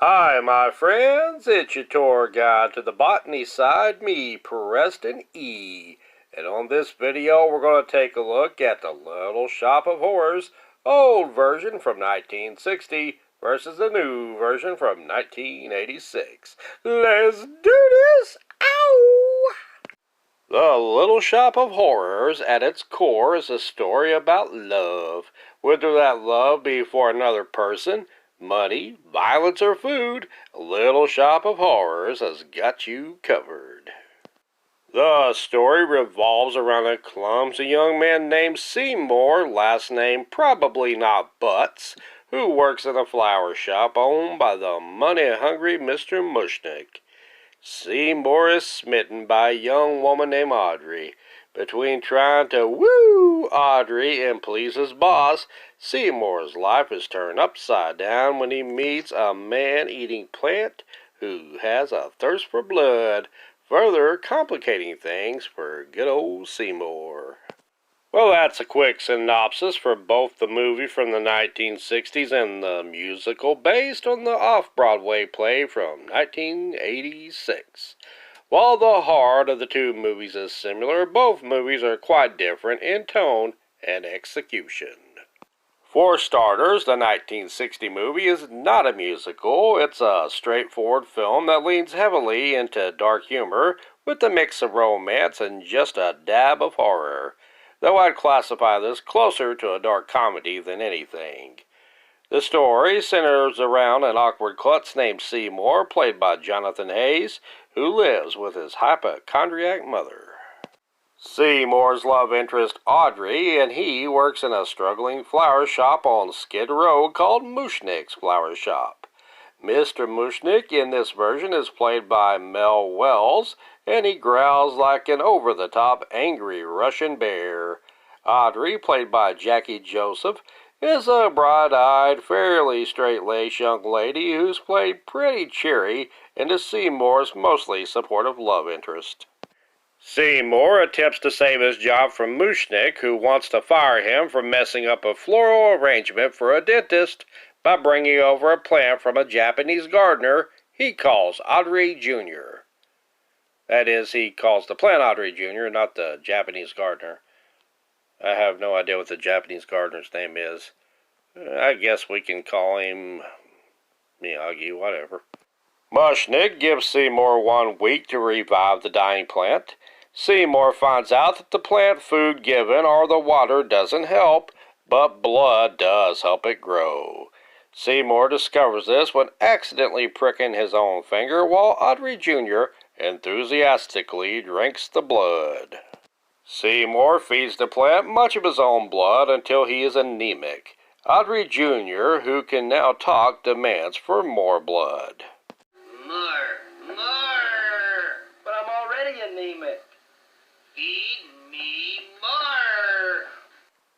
Hi, my friends. It's your tour guide to the botany side, me, Preston E. And on this video, we're going to take a look at the Little Shop of Horrors, old version from 1960 versus the new version from 1986. Let's do this! Ow! The Little Shop of Horrors, at its core, is a story about love. Whether that love be for another person, money, violence, or food, Little Shop of Horrors has got you covered. The story revolves around a clumsy young man named Seymour, last name probably not Butts, who works in a flower shop owned by the money-hungry Mr. Mushnick. Seymour is smitten by a young woman named Audrey. Between trying to woo Audrey and please his boss, Seymour's life is turned upside down when he meets a man-eating plant who has a thirst for blood, further complicating things for good old Seymour. Well, that's a quick synopsis for both the movie from the 1960s and the musical based on the off-Broadway play from 1986. While the heart of the two movies is similar, both movies are quite different in tone and execution. For starters, the 1960 movie is not a musical. It's a straightforward film that leans heavily into dark humor with a mix of romance and just a dab of horror, though I'd classify this closer to a dark comedy than anything. The story centers around an awkward klutz named Seymour, played by Jonathan Hayes, who lives with his hypochondriac mother. Seymour's love interest, Audrey, and he works in a struggling flower shop on Skid Row called Mushnick's Flower Shop. Mr. Mushnick in this version is played by Mel Wells, and he growls like an over-the-top angry Russian bear. Audrey, played by Jackie Joseph, is a bright-eyed, fairly straight-laced young lady who's played pretty cheery and is Seymour's mostly supportive love interest. Seymour attempts to save his job from Mushnick, who wants to fire him for messing up a floral arrangement for a dentist by bringing over a plant from a Japanese gardener he calls Audrey Jr. That is, he calls the plant Audrey Jr., not the Japanese gardener. I have no idea what the Japanese gardener's name is. I guess we can call him Miyagi, whatever. Mushnick gives Seymour 1 week to revive the dying plant. Seymour finds out that the plant food given or the water doesn't help, but blood does help it grow. Seymour discovers this when accidentally pricking his own finger while Audrey Jr. enthusiastically drinks the blood. Seymour feeds the plant much of his own blood until he is anemic. Audrey Jr., who can now talk, demands for more blood. More. But I'm already anemic. Feed me more.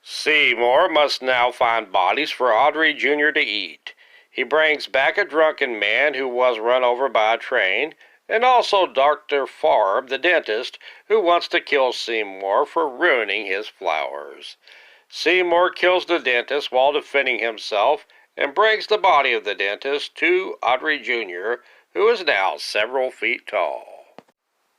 Seymour must now find bodies for Audrey Jr. to eat. He brings back a drunken man who was run over by a train, and also Dr. Farb, the dentist, who wants to kill Seymour for ruining his flowers. Seymour kills the dentist while defending himself and brings the body of the dentist to Audrey Jr., who is now several feet tall.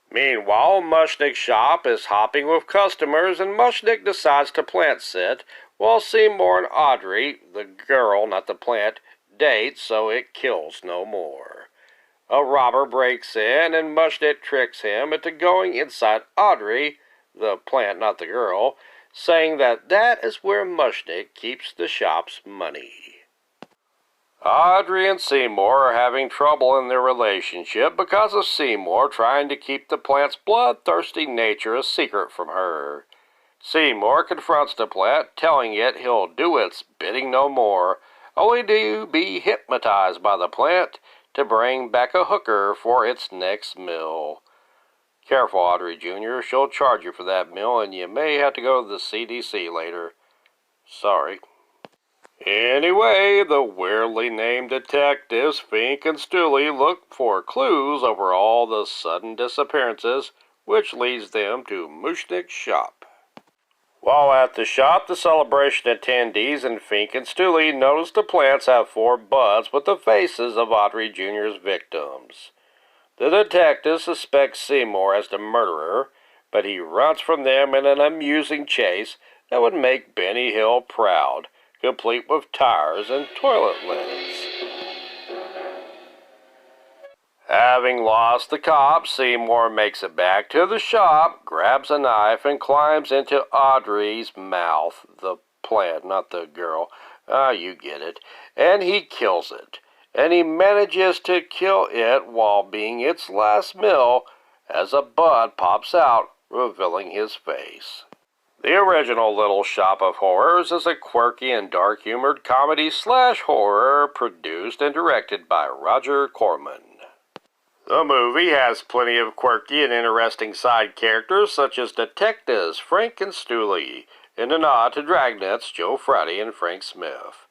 Meanwhile, Mushnick's shop is hopping with customers, and Mushnick decides to plant sit while Seymour and Audrey, the girl, not the plant, date so it kills no more. A robber breaks in, and Mushnick tricks him into going inside Audrey, the plant, not the girl, saying that is where Mushnick keeps the shop's money. Audrey and Seymour are having trouble in their relationship because of Seymour trying to keep the plant's bloodthirsty nature a secret from her. Seymour confronts the plant, telling it he'll do its bidding no more, only to be hypnotized by the plant to bring back a hooker for its next meal. Careful, Audrey Jr., she'll charge you for that meal, and you may have to go to the CDC later. Sorry. Anyway, the weirdly named detectives Fink and Stooley look for clues over all the sudden disappearances, which leads them to Mushnick's shop. While at the shop, the celebration attendees and Fink and Stooley notice the plants have 4 buds with the faces of Audrey Jr.'s victims. The detective suspects Seymour as the murderer, but he runs from them in an amusing chase that would make Benny Hill proud, complete with tires and toilet linens. Having lost the cop, Seymour makes it back to the shop, grabs a knife, and climbs into Audrey's mouth. The plant, not the girl. You get it. And he kills it. And he manages to kill it while being its last meal as a bud pops out, revealing his face. The original Little Shop of Horrors is a quirky and dark-humored comedy/horror produced and directed by Roger Corman. The movie has plenty of quirky and interesting side characters such as detectives Frank and Stooley, in a nod to Dragnet's Joe Friday and Frank Smith.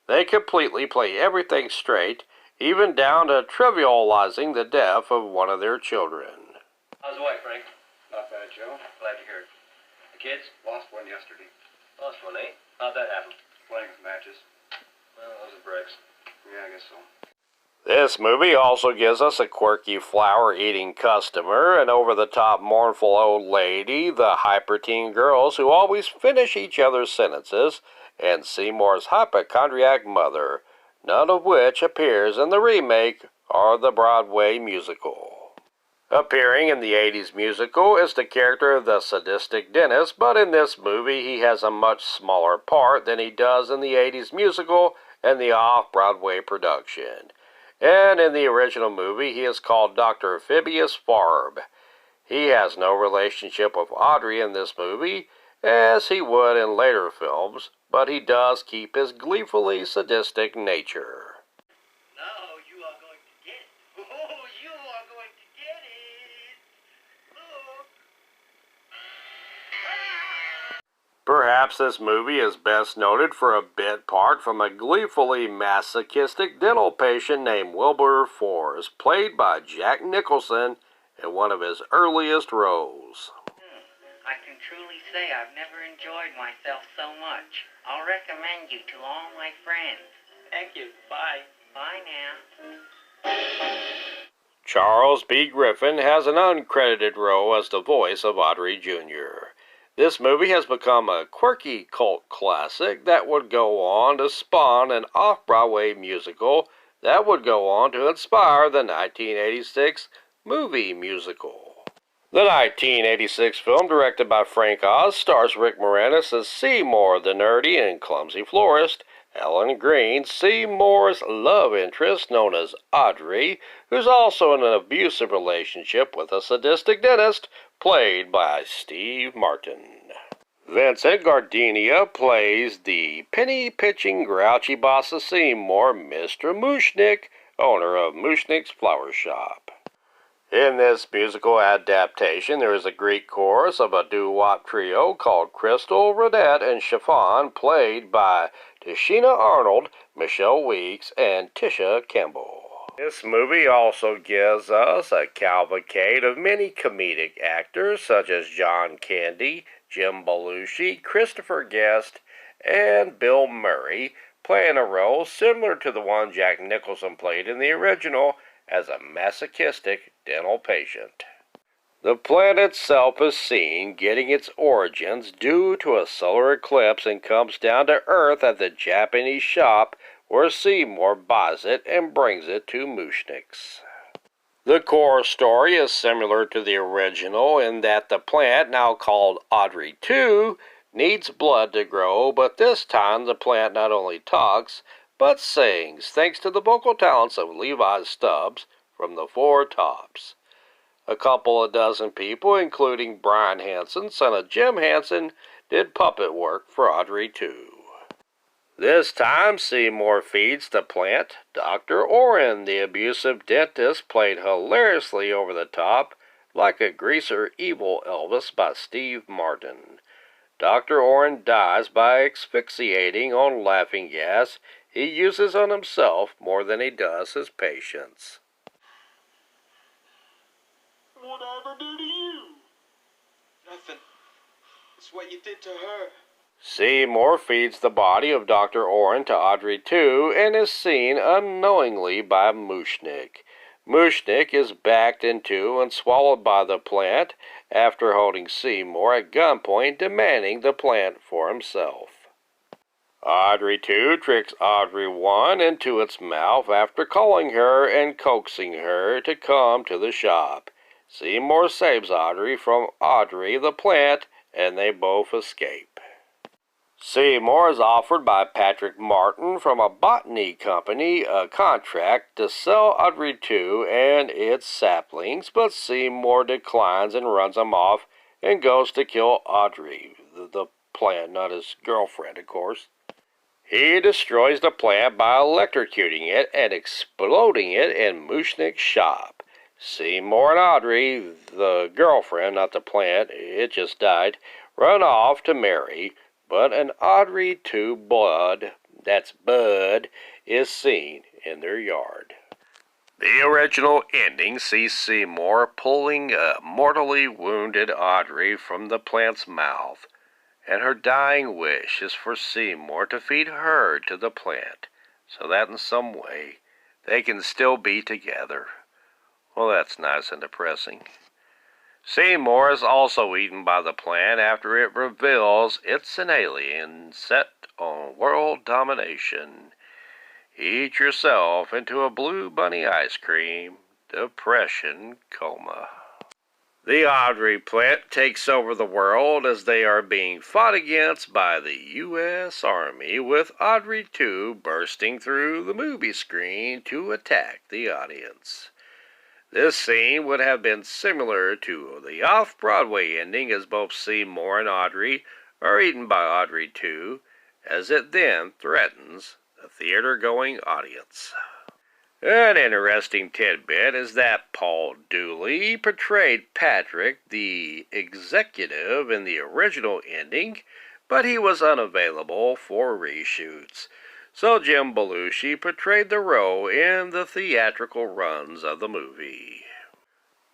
They completely play everything straight, even down to trivializing the death of one of their children. How's the wife, Frank? Not bad, Joe. Glad to hear it. The kids? Lost one yesterday. Lost one, eh? How'd that happen? Playing with matches. Well, those are breaks. Yeah, I guess so. This movie also gives us a quirky flower-eating customer, an over-the-top mournful old lady, the hyper-teen girls who always finish each other's sentences, and Seymour's hypochondriac mother, none of which appears in the remake or the Broadway musical. Appearing in the 80s musical is the character of the sadistic dentist, but in this movie he has a much smaller part than he does in the 80s musical and the off-Broadway production. And in the original movie, he is called Dr. Phibius Farb. He has no relationship with Audrey in this movie, as he would in later films, but he does keep his gleefully sadistic nature. Now you are going to get it. Oh, you are going to get it. Look. Perhaps this movie is best noted for a bit part from a gleefully masochistic dental patient named Wilbur Force, played by Jack Nicholson in one of his earliest roles. I can truly say I've never enjoyed myself so much. I'll recommend you to all my friends. Thank you. Bye. Bye now. Charles B. Griffin has an uncredited role as the voice of Audrey Jr. This movie has become a quirky cult classic that would go on to spawn an off-Broadway musical that would go on to inspire the 1986 movie musical. The 1986 film, directed by Frank Oz, stars Rick Moranis as Seymour, the nerdy and clumsy florist, Ellen Green, Seymour's love interest known as Audrey, who's also in an abusive relationship with a sadistic dentist, played by Steve Martin. Vincent Gardenia plays the penny-pitching grouchy boss of Seymour, Mr. Mushnick, owner of Mushnick's Flower Shop. In this musical adaptation, there is a Greek chorus of a doo-wop trio called Crystal, Rodette, and Chiffon, played by Tashina Arnold, Michelle Weeks, and Tisha Campbell. This movie also gives us a cavalcade of many comedic actors such as John Candy, Jim Belushi, Christopher Guest, and Bill Murray, playing a role similar to the one Jack Nicholson played in the original as a masochistic dental patient. The planet itself is seen getting its origins due to a solar eclipse and comes down to Earth at the Japanese shop where Seymour buys it and brings it to Mushnick's. The core story is similar to the original in that the plant, now called Audrey 2, needs blood to grow, but this time the plant not only talks, but sings, thanks to the vocal talents of Levi Stubbs from the Four Tops. A couple of dozen people, including Brian Hansen, son of Jim Hansen, did puppet work for Audrey 2. This time, Seymour feeds the plant. Dr. Oren, the abusive dentist, played hilariously over the top, like a greaser evil Elvis by Steve Martin. Dr. Oren dies by asphyxiating on laughing gas he uses on himself more than he does his patients. What I ever do to you? Nothing. hurts what you did to her. Seymour feeds the body of Dr. Oren to Audrey II and is seen unknowingly by Mushnik. Mushnik is backed into and swallowed by the plant after holding Seymour at gunpoint, demanding the plant for himself. Audrey II tricks Audrey I into its mouth after calling her and coaxing her to come to the shop. Seymour saves Audrey from Audrey the plant, and they both escape. Seymour is offered by Patrick Martin from a botany company a contract to sell Audrey II and its saplings, but Seymour declines and runs him off and goes to kill Audrey, the plant, not his girlfriend, of course. He destroys the plant by electrocuting it and exploding it in Mushnik's shop. Seymour and Audrey, the girlfriend, not the plant, it just died, run off to marry, but an Audrey II Bud, that's Bud, is seen in their yard. The original ending sees Seymour pulling a mortally wounded Audrey from the plant's mouth, and her dying wish is for Seymour to feed her to the plant, so that in some way they can still be together. Well, that's nice and depressing. Seymour is also eaten by the plant after it reveals it's an alien set on world domination. Eat yourself into a blue bunny ice cream, depression coma. The Audrey plant takes over the world as they are being fought against by the U.S. Army, with Audrey II bursting through the movie screen to attack the audience. This scene would have been similar to the off-Broadway ending, as both Seymour and Audrey are eaten by Audrey II, as it then threatens the theater-going audience. An interesting tidbit is that Paul Dooley portrayed Patrick, the executive, in the original ending, but he was unavailable for reshoots, so Jim Belushi portrayed the role in the theatrical runs of the movie.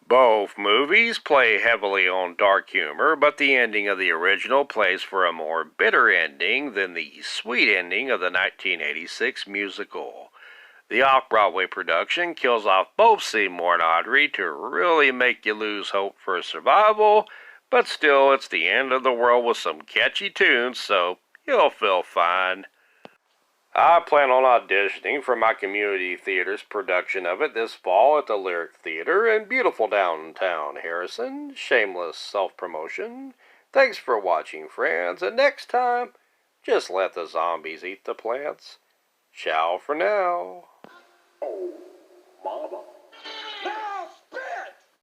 Both movies play heavily on dark humor, but the ending of the original plays for a more bitter ending than the sweet ending of the 1986 musical. The off-Broadway production kills off both Seymour and Audrey to really make you lose hope for survival, but still it's the end of the world with some catchy tunes, so you'll feel fine. I plan on auditioning for my community theater's production of it this fall at the Lyric Theater in beautiful downtown Harrison. Shameless self-promotion. Thanks for watching, friends, and next time, just let the zombies eat the plants. Ciao for now. Oh.